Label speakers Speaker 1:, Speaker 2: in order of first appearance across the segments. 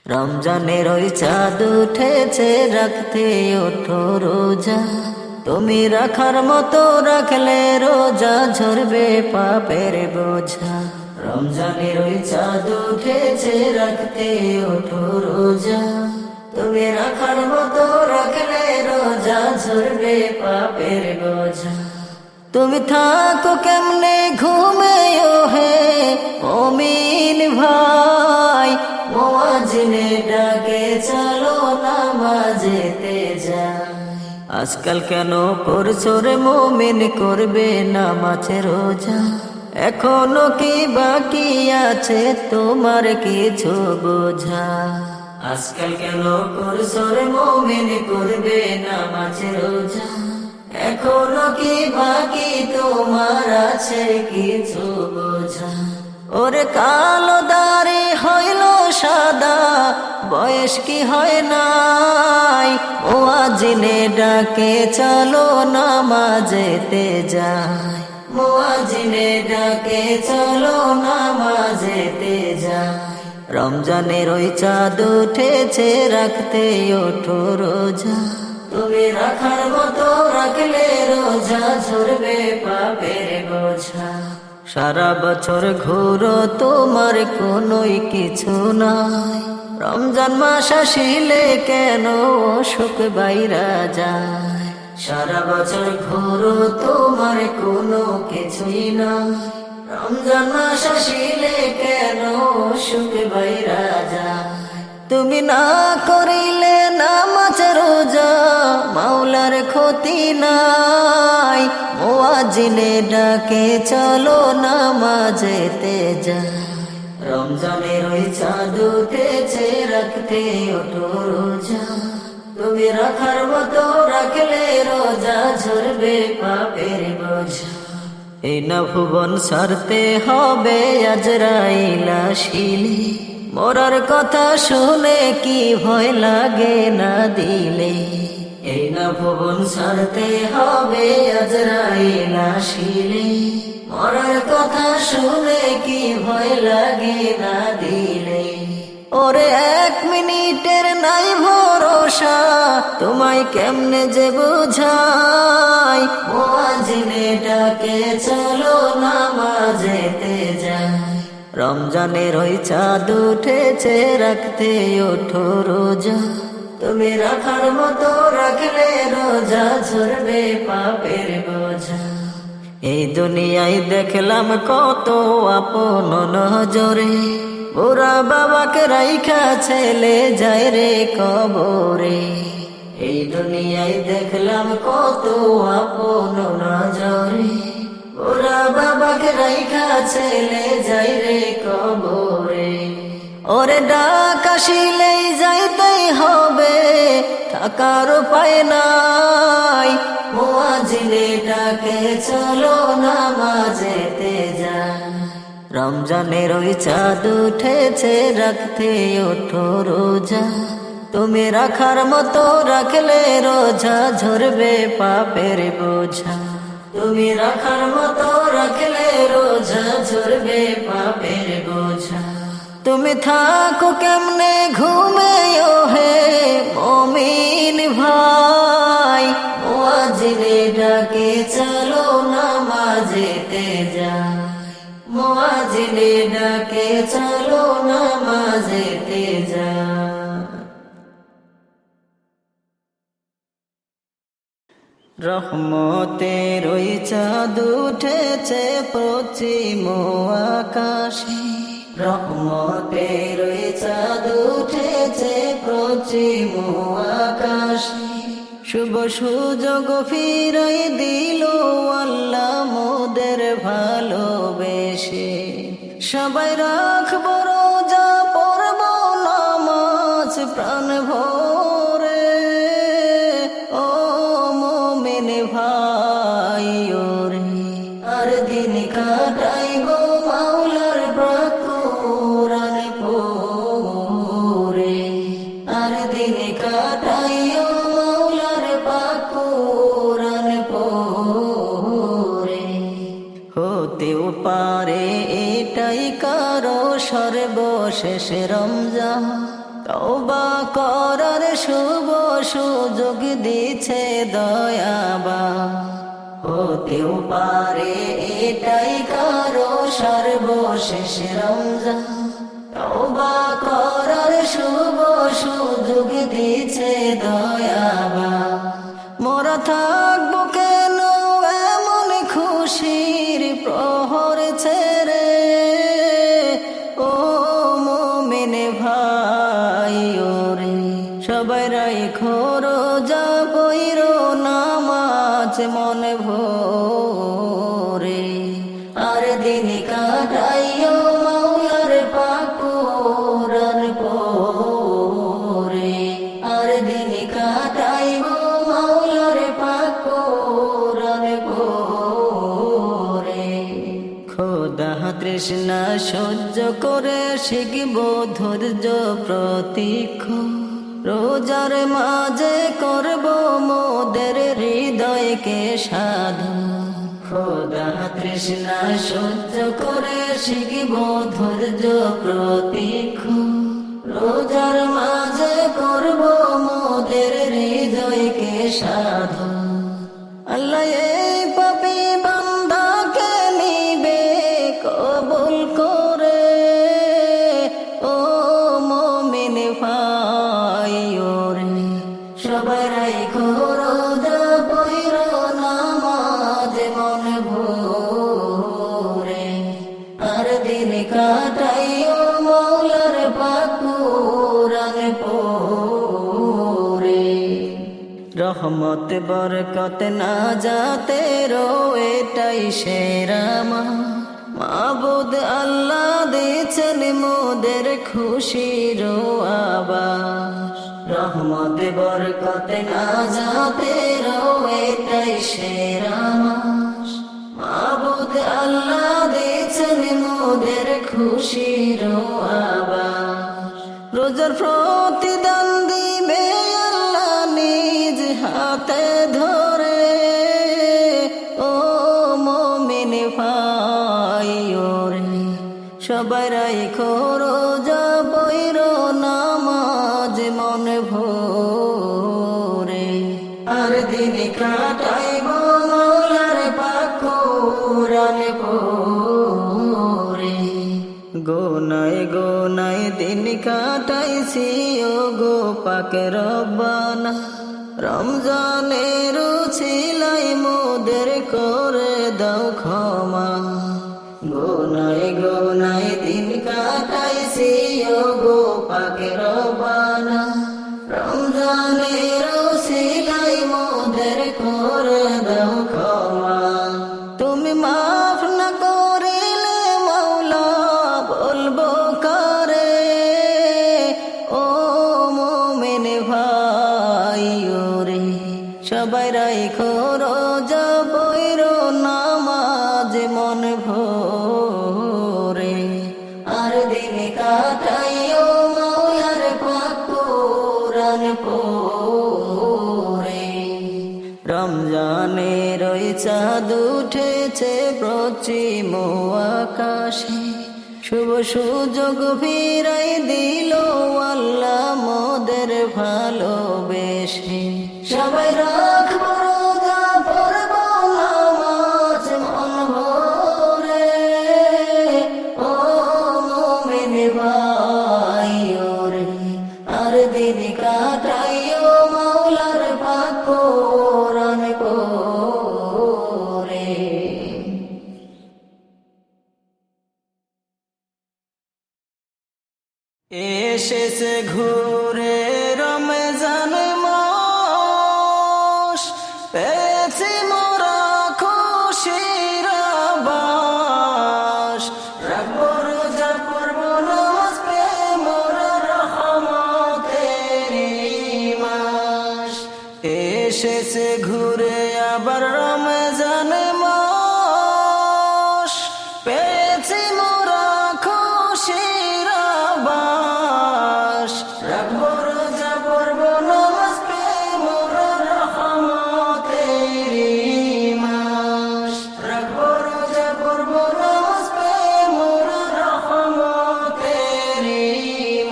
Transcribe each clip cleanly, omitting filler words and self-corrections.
Speaker 1: রমজানের ওই চাঁদ উঠেছে, রাখতে ওঠো রোজা। তুমি রাখার মতো রাখলে রোজা, ঝরবে পাপের বোঝা। রমজানের ওই চাঁদ উঠেছে, রাখতে ওঠো রোজা। তুমি রাখার মতো রাখলে রোজা, ঝরবে পাপের বোঝা। তুমি থাকো কেমনে ঘুমে হে মুমিন ভাই, মুয়াজ্জিনে ডাকে চলো নামাজেতে যাই। আজকাল কেন করছো রে মুমিন, করবে নামাজ রোজা? এখনো কি বাকি আছে তোমার কিছু বোঝা? আজকাল কেন করছো রে মুমিন, করবে নামাজ রোজা? এখনো কি বাকি তোমার আছে কিছু বোঝা? ওরে কালো দাড়ি হইল সাদা, বয়স কি হয় নাই? মুয়াজ্জিনে ডাকে চলো নামাজেতে যাই। মুয়াজ্জিনে ডাকে চলো নামাজেতে যাই। রমজানের ওই চাঁদ উঠেছে, রাখতে ওঠো রোজা। তুমি রাখার মতো রাখলে রোজা, ঝরবে পাপের বোঝা। সারা বছর ঘুরো তোমার কোনোই কিছু নাই, রমজান মাস আসিলে কেন অসুখ বাইরা যায়? সারা বছর ঘুরো তোমার কোনো কিছুই নাই, রমজান মাস আসিলে কেন অসুখ বাইরা যায়? তুমি না করিলে নামাজ রোজা, মাওলার ক্ষতি নাই। মুয়াজ্জিনে ডাকে চলো নামাজেতে যাই। রমজানের ওই চাঁদ উঠেছে, রাখতে ওঠো রোজা। তুমি রাখার মতো রাখলে রোজা, ঝরবে পাপের বোঝা। এই না ভুবন ছাড়তে হবে আজরাইল আসিলে, মরার কথা শুনে কি ভয় লাগে না দিলে? এই না ভুবন ছাড়তে হবে আজরাইল আসিলে, মরার কথা শুনে কি ভয় লাগে না দিলে? ওরে এক মিনিটের নাই ভরসা, তোমায় কেমনে যে বুঝাই? মুয়াজ্জিনে ডাকে চলো নামাজেতে যাই। রমজানের ওই চাঁদ উঠেছে, রাখতে ওঠো রোজা। তুমি রাখার মতো রাখলে রোজা, ঝরবে পাপের বোঝা। এই দুনিয়ায় দেখলাম কত আপন নজরে, বুড়া বাবাকে রাইখা ছেলে যায় রে কবরে। এই দুনিয়ায় দেখলাম কত আপন নজরে, ওরা বাবাকে রাইখা ছেলে যাই রে কবরে। ওরে ডাক আসিলেই যাইতেই হবে, থাকার উপায় নাই। মুয়াজ্জিনে ডাকে চলো নামাজেতে যাই। রমজানের ওই চাঁদ উঠেছে, রাখতে ওঠো রোজা। তুমি রাখার মতো রাখলে রোজা, ঝরবে পাপের বোঝা। তুমি রাখার মতো রাখলে রোজা, ঝরবে পাপের বোঝা। তুমি থাকো কেমনে ঘুমে হে মুমিন ভাই, মুয়াজ্জিনে ডাকে চলো নামাজেতে যাই। মুয়াজ্জিনে ডাকে চলো নামাজেতে যাই। রহমতের ওই চাঁদ উঠেছে পশ্চিম আকাশে, রহমতের ওই চাঁদ উঠেছে পশ্চিম আকাশে। শুভ সুযোগ ফিরাই দিল আল্লাহ মোদের ভালোবেসে। সবাই রাখবো রোজা, পড়ব নামাজ প্রাণ ভরে। ও মুমিন ভাই ওরে, আর দিন কাটাইব মাওলার কোরআন পড়ে। আর দিন কাটাইও মাওলার কোরআন পড়ে। হতেও পারে এটাই কারো সর্বশেষ রমজান, তওবা করার শুভ সুযোগ দিছে দয়াবান হতেও পারে এটাই কারো সর্বশেষ রমজান তওবা করার শুভ সুযোগ দিছে দয়াবান মোরা থাকবো কেন এমন খুশির প্রহর ছেড়ে ও মুমিন ভাই ওরে সবাই রাইখো রোজা পইরো নামাজ মন ভরে আর দিন কাটাইও মাওলার পাক কোরআন পড়ে আর দিন কাটাইও মাওলার পাক কোরআন পড়ে খোদা তৃষ্ণা সহ্য করে শিখব ধৈর্য প্রতীক্ষা রোজার মাঝে করব মোদের হৃদয়কে সাধু খোদা তৃষ্ণা সহ্য করে শিখব ধৈর্য প্রতীক্ষা রোজার মাঝে করব মোদের হৃদয়কে সাধু আল্লাহ এই পাপী বান্দাকে নিবে কবুল করে ও মুমিন ভাই ওরে সবাই রাইখো রোজা পইরো নামাজ মন ভরে আর দিন কাটাইও মাওলার পাক কোরআন পড়ে রহমত বরকত না যাতে রো এটাই সেরা মাবুদ আল্লাহ দিয়েছেন মোদের খুশির আবাস রহমত বরকত না যাতে রো এটাই সেরা মাবুদ আল্লাহ দিয়েছেন মোদের খুশির আবাস রোজার প্রতিদান দিবে আল্লাহ নিজ হাতে ধরে ও মুমিন ভাই ওরে সবাই রাইখো রোজা পইরো নামাজ মন ভরে আর দিন কাটাইব মাওলার পাক কোরআন পড়ে গোনায় গোনায় দিন কাটাইছি ও গো পাক রব্বানা রমজানের ছিলাই মোদের করে দাও ক্ষমা গোনায় গোনায় দিন কাটাইছি ও গো পাক রব্বানা রমজানের ছিলাই মোদের করে দাও ক্ষমা তুমি মাফ না করিলে মাওলা বলবো কারে ও মুমিন ভাই ওরে সবাই রাইখো রোজা পইরো নামাজ মন ভরে আর দিন কাটাইও মাওলার পাক কোরআন পড়ে রমজানের ওই চাঁদ উঠেছে পশ্চিম আকাশে শুভ সুযোগ ফিরাই দিল আল্লাহ মোদের ভালোবেসে সবাই রাখবো রোজা পড়বো নামাজ মন ভরে ও মুমিন ভাই ওরে আর দিন কাটাইও মাওলার পাক কোরআন পড়ে এসেছে ঘুরে রমজান মাস পেয়েছি মোরা খুশির আবাস রাখবো রোজা পড়বো নামাজ পেয়ে মোরা রহমতের মাস এসেছে ঘুরে আবার রমজান মাস পেয়েছি মোরা খুশির আবাস রাখবো রোজা পড়বো নামাজ পেয়ে মোরা রহমতের মাস রাখবো রোজা পড়বো নামাজ পেয়ে মোরা রহমতের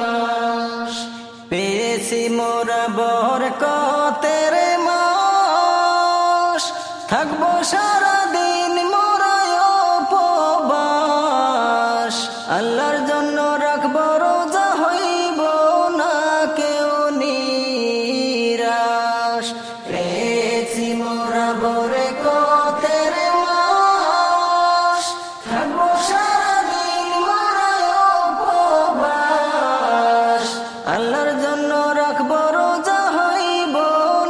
Speaker 1: মাস মোরা বরকতের মাস, থাকবো সারাদিন মোরা উপবাস। আল্লাহর জন্য রাখবো রোজা, হইব না কেউ নিরাশ। পেয়েছি মোরা বরকতের মাস, থাকবো সারাদিন মোরা উপবাস। আল্লাহর জন্য রাখবো রোজা, হইব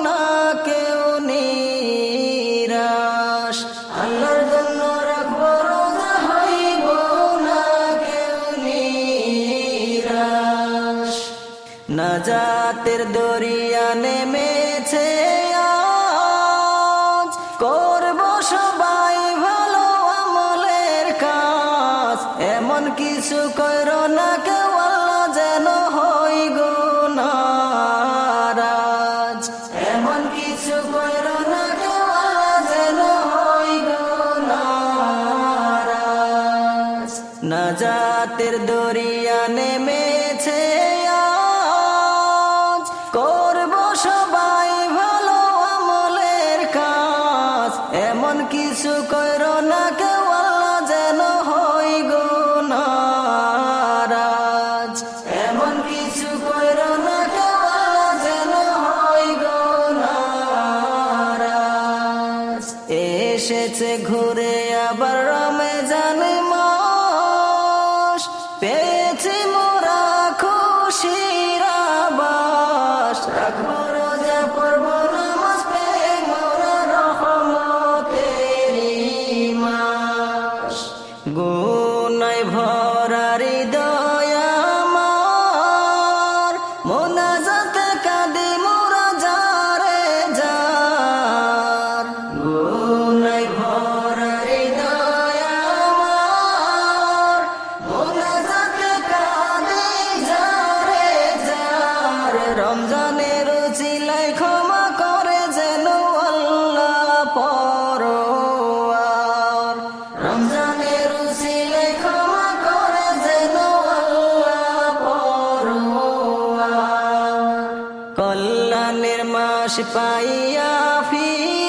Speaker 1: না কেউ নিরাশ। আল্লাহর জন্য রাখবো রোজা, হইব না কেউ নিরাশ। নাজাতের দরিয়া নেমেছে আজ, করব সবাই ভালো আমলের কাজ। এমন কিছু করো না কেউ, আল্লাহ যেন হই গো নারাজ। এমন কিছু করো না কেউ, আল্লাহ যেন হই গো নারাজ। নাজাতের দরিয়া নেমেছে আজ, করব সবাই ভালো আমলের কাজ। এমন কিছু করো না কেউ, আল্লাহ যেন হই গো নারাজ। এমন কিছু করো না কেউ, আল্লাহ যেন হই গো নারাজ। এসেছে ঘুরে আবার রমজান মাস, পেয়েছি মোরা খুশির আবাস। রাখবো রোজা, পড়বো নামাজ, পেয়ে মোরা রহমতেরি মাস। গুনায় ভরা হৃদয় আমার, মোনাজাতে কাঁদি মোরা যারে যার। গুনায় ভরা হৃদয় আমার, মোনাজাতে কাঁদি যারে যার। রমজানের উছিলায় ক্ষমা করে যেন আল্লাহ পরোয়ার। রমজানের উছিলায় ক্ষমা করে যেন আল্লাহ পরোয়ার। কল্যাণের মাস পাইয়া ফিরে